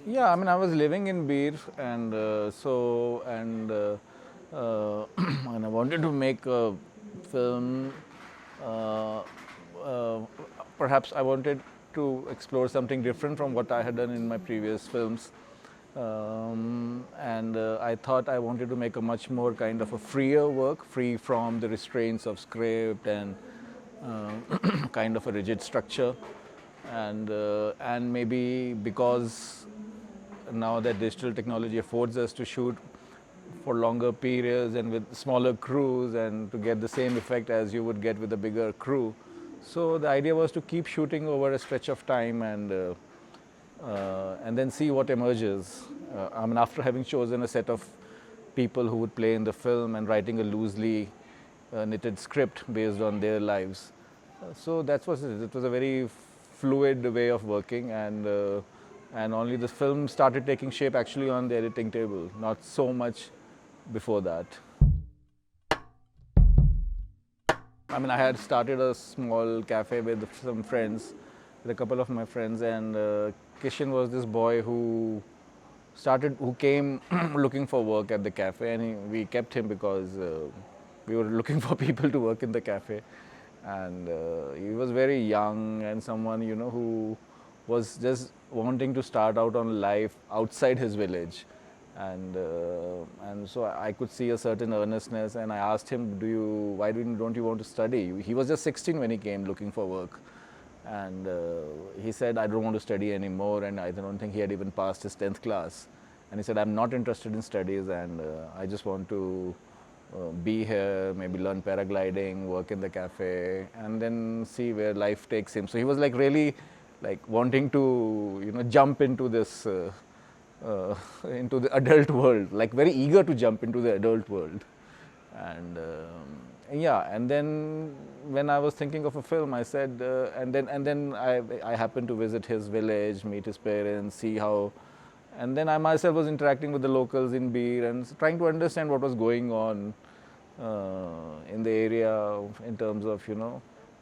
Yeah, I mean, I was living in Bir, and and I wanted to make a film. Uh, uh, Perhaps I wanted to explore something different from what I had done in my previous films. I thought I wanted to make a much more kind of a freer work, free from the restraints of script and kind of a rigid structure. And maybe because now that digital technology affords us to shoot for longer periods and with smaller crews and to get the same effect as you would get with a bigger crew. So the idea was to keep shooting over a stretch of time and then see what emerges. I mean, after having chosen a set of people who would play in the film and writing a loosely knitted script based on their lives. So that was it. It was a very fluid way of working, and only the film started taking shape actually on the editing table, not so much before that. I mean, I had started a small cafe with some friends, with a couple of my friends, and Kishan was this boy who came looking for work at the cafe, and we kept him because we were looking for people to work in the cafe. And he was very young and someone, who was just wanting to start out on life outside his village. And so I could see a certain earnestness, and I asked him, why don't you want to study? He was just 16 when he came looking for work. And he said, I don't want to study anymore, and I don't think he had even passed his 10th class. And he said, I'm not interested in studies, and I just want to be here, maybe learn paragliding, work in the cafe, and then see where life takes him. So he was like really like wanting to, jump into this, into the adult world, like very eager to jump into the adult world. And and then when I was thinking of a film, I said, and then I happened to visit his village, meet his parents, see how, and then I myself was interacting with the locals in Bir and trying to understand what was going on in the area in terms of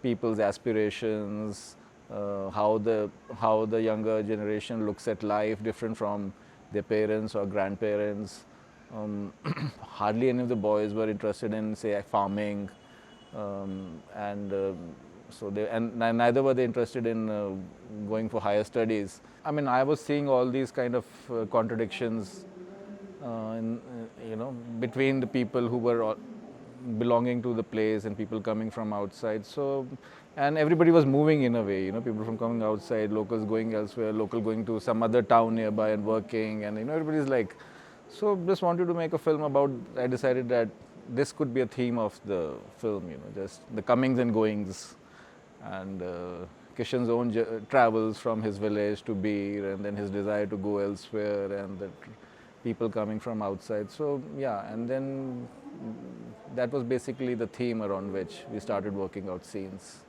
people's aspirations, how the younger generation looks at life different from their parents or grandparents. Hardly any of the boys were interested in, say, farming, and neither were they interested in going for higher studies. I mean, I was seeing all these kind of contradictions, between the people who were belonging to the place and people coming from outside. So, and everybody was moving in a way, people from coming outside, locals going elsewhere, local going to some other town nearby and working, and everybody's like, so just wanted to make a film about, I decided that this could be a theme of the film, just the comings and goings, and Kishan's own travels from his village to Bir, and then his desire to go elsewhere, and the people coming from outside. So yeah, and then that was basically the theme around which we started working out scenes.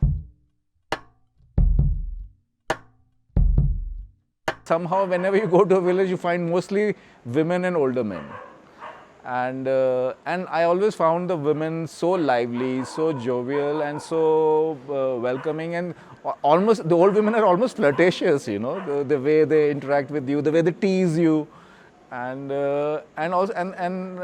Somehow, whenever you go to a village, you find mostly women and older men. And I always found the women so lively, so jovial, and so welcoming, and almost the old women are almost flirtatious. The way they interact with you, the way they tease you, and also and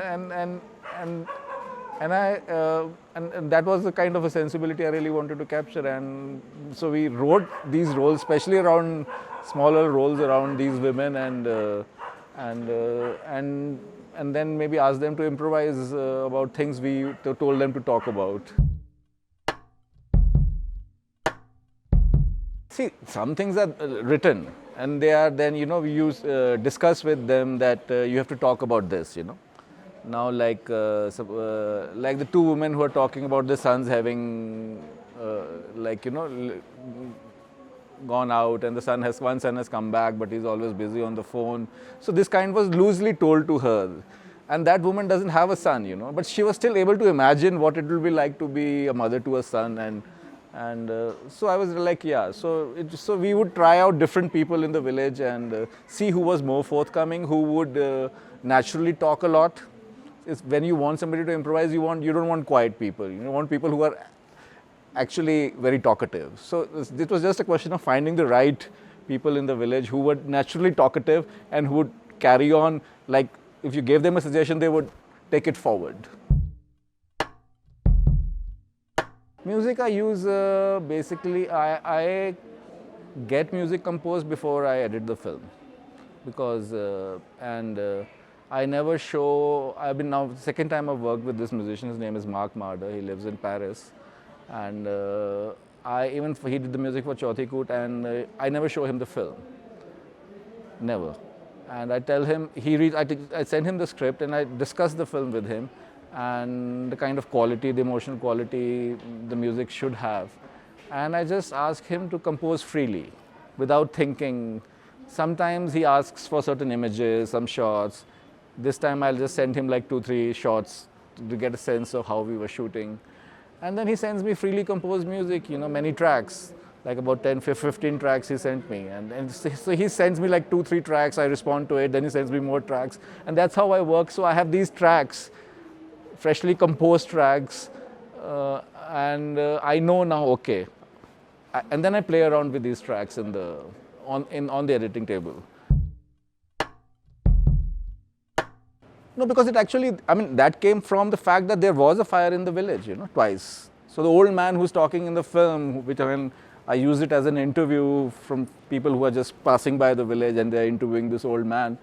that was the kind of a sensibility I really wanted to capture. And so we wrote these roles, especially around smaller roles around these women, and then maybe asked them to improvise about things we told them to talk about. See, some things are written, and they are then we discuss with them that you have to talk about this. Now, like the two women who are talking about the sons having gone out, and one son has come back, but he's always busy on the phone. So this kind was loosely told to her, and that woman doesn't have a son, but she was still able to imagine what it will be like to be a mother to a son, and so I was like, yeah. So we would try out different people in the village and see who was more forthcoming, who would naturally talk a lot. When you want somebody to improvise, you don't want quiet people. You want people who are actually very talkative. So it was just a question of finding the right people in the village who were naturally talkative and who would carry on, like if you gave them a suggestion, they would take it forward. Music I use, basically I get music composed before I edit the film, because I never show. I've been now second time I've worked with this musician. His name is Mark Marder. He lives in Paris, and he did the music for Chauthi Koot, and I never show him the film. Never. And I tell him, I send him the script and I discuss the film with him and the kind of quality, the emotional quality the music should have. And I just ask him to compose freely, without thinking. Sometimes he asks for certain images, some shots. This time I'll just send him like 2-3 shots to get a sense of how we were shooting. And then he sends me freely composed music, many tracks. Like about 10-15 tracks he sent me, and so he sends me like 2-3 tracks, I respond to it, then he sends me more tracks, and that's how I work. So I have these tracks, freshly composed tracks, and I know now, okay, and then I play around with these tracks on the editing table. No, because it actually, that came from the fact that there was a fire in the village, twice. So the old man who's talking in the film, which I use it as an interview from people who are just passing by the village and they're interviewing this old man.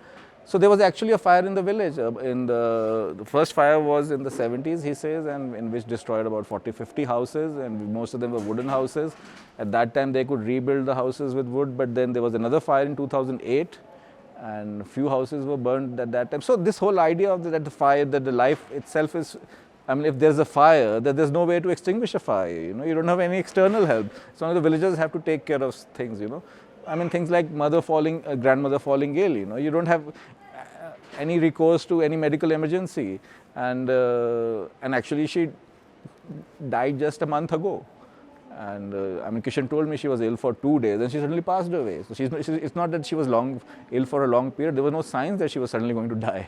So there was actually a fire in the village. The first fire was in the 70s, he says, and in which destroyed about 40-50 houses, and most of them were wooden houses. At that time they could rebuild the houses with wood, but then there was another fire in 2008 and a few houses were burned at that time. So this whole idea of that the fire, that the life itself is, if there's a fire, that there's no way to extinguish a fire, you don't have any external help. So the villagers have to take care of things, things like grandmother falling ill, you don't have any recourse to any medical emergency. And actually she died just a month ago. And Kishan told me she was ill for 2 days and she suddenly passed away. So it's not that she was ill for a long period, there were no signs that she was suddenly going to die.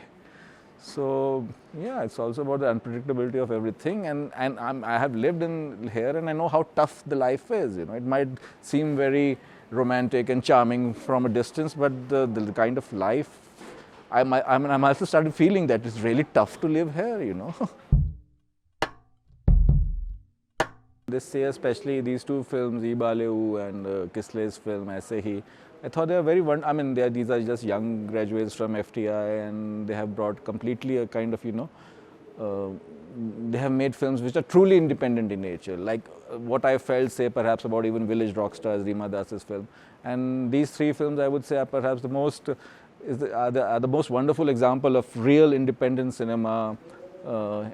So yeah, it's also about the unpredictability of everything, and I have lived in here and I know how tough the life is. It might seem very romantic and charming from a distance, but the kind of life, I'm also started feeling that it's really tough to live here. This year, especially these two films, Ibaleu and Kisle's film, Aise Hi, I thought they are very these are just young graduates from FTI, and they have brought completely a kind of, they have made films which are truly independent in nature, like what I felt, say, perhaps about even Village Rockstars, Reema Das's film. And these three films, I would say, are perhaps the most wonderful example of real independent cinema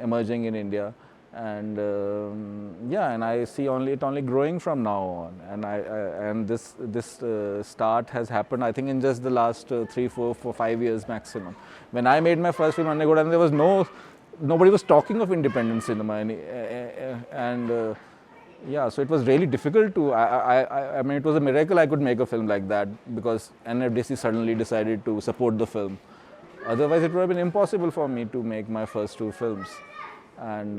emerging in India. And and I see it only growing from now on. And this start has happened, I think, in just the last 3, 4, 5 years maximum. When I made my first film, Annegoda, there was nobody was talking of independent cinema, so it was really difficult to. It was a miracle I could make a film like that, because NFDC suddenly decided to support the film. Otherwise, it would have been impossible for me to make my first 2 films. And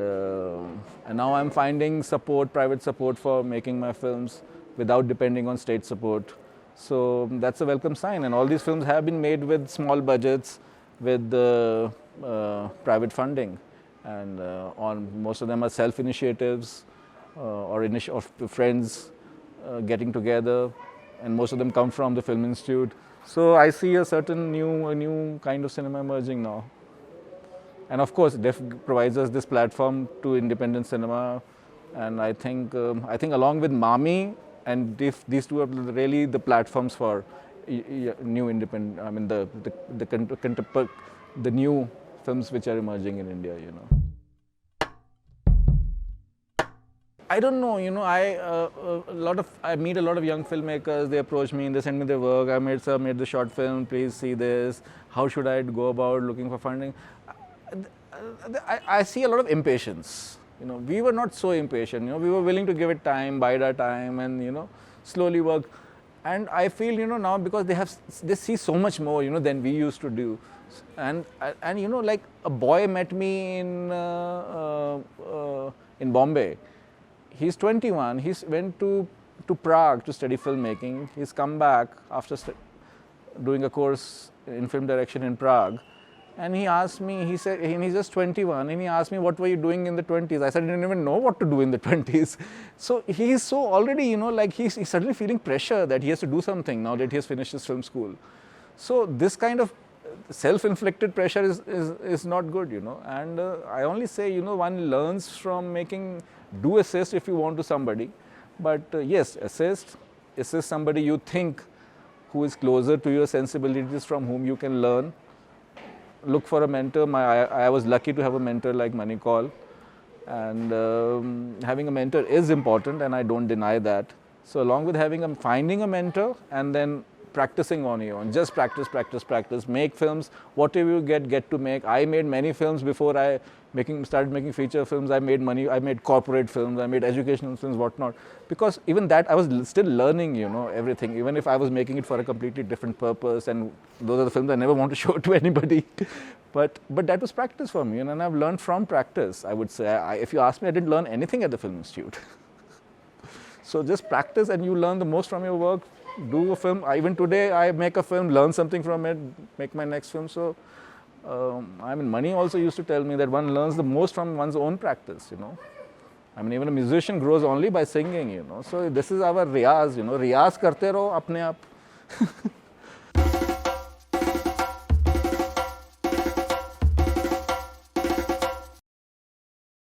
now I'm finding private support for making my films without depending on state support. So that's a welcome sign. And all these films have been made with small budgets, with private funding, and most of them are self-initiatives or friends getting together, and most of them come from the Film Institute. So I see a certain new kind of cinema emerging now. And of course, DIFF provides us this platform to independent cinema, and I think along with Mami and DIFF, these two are really the platforms for new independent. The new films which are emerging in India. I don't know. I meet a lot of young filmmakers. They approach me and they send me their work. I made the short film. Please see this. How should I go about looking for funding? I see a lot of impatience. We were not so impatient. We were willing to give it time, bide our time, and slowly work. And I feel now, because they see so much more than we used to do. And like a boy met me in Bombay. He's 21. He went to to Prague to study filmmaking. He's come back after doing a course in film direction in Prague. And he asked me, he said, and he's just 21, and he asked me, what were you doing in the 20s? I said, I didn't even know what to do in the 20s. So he's so already, you know, like he's suddenly feeling pressure that he has to do something now that he has finished his film school. So this kind of self-inflicted pressure is not good, you know. And I only say, you know, one learns from do assist if you want to somebody. But yes, assist somebody you think who is closer to your sensibilities, from whom you can learn. Look for a mentor. I was lucky to have a mentor like Manikal, and having a mentor is important, and I don't deny that. So along with finding a mentor and then practicing on your own, just practice, make films, whatever you get to make. I made many films before I started making feature films. I made money, I made corporate films, I made educational films, whatnot. Because even that, I was still learning, you know, everything, even if I was making it for a completely different purpose, and those are the films I never want to show to anybody. But that was practice for me, and I've learned from practice, I would say. If you ask me, I didn't learn anything at the Film Institute. So just practice, and you learn the most from your work. Do a film. Even today, I make a film, learn something from it, make my next film. So, I mean, Mani also used to tell me that one learns the most from one's own practice, you know. I mean, even a musician grows only by singing, you know. So this is our riyaz, you know. Riyaz karte raho apne aap.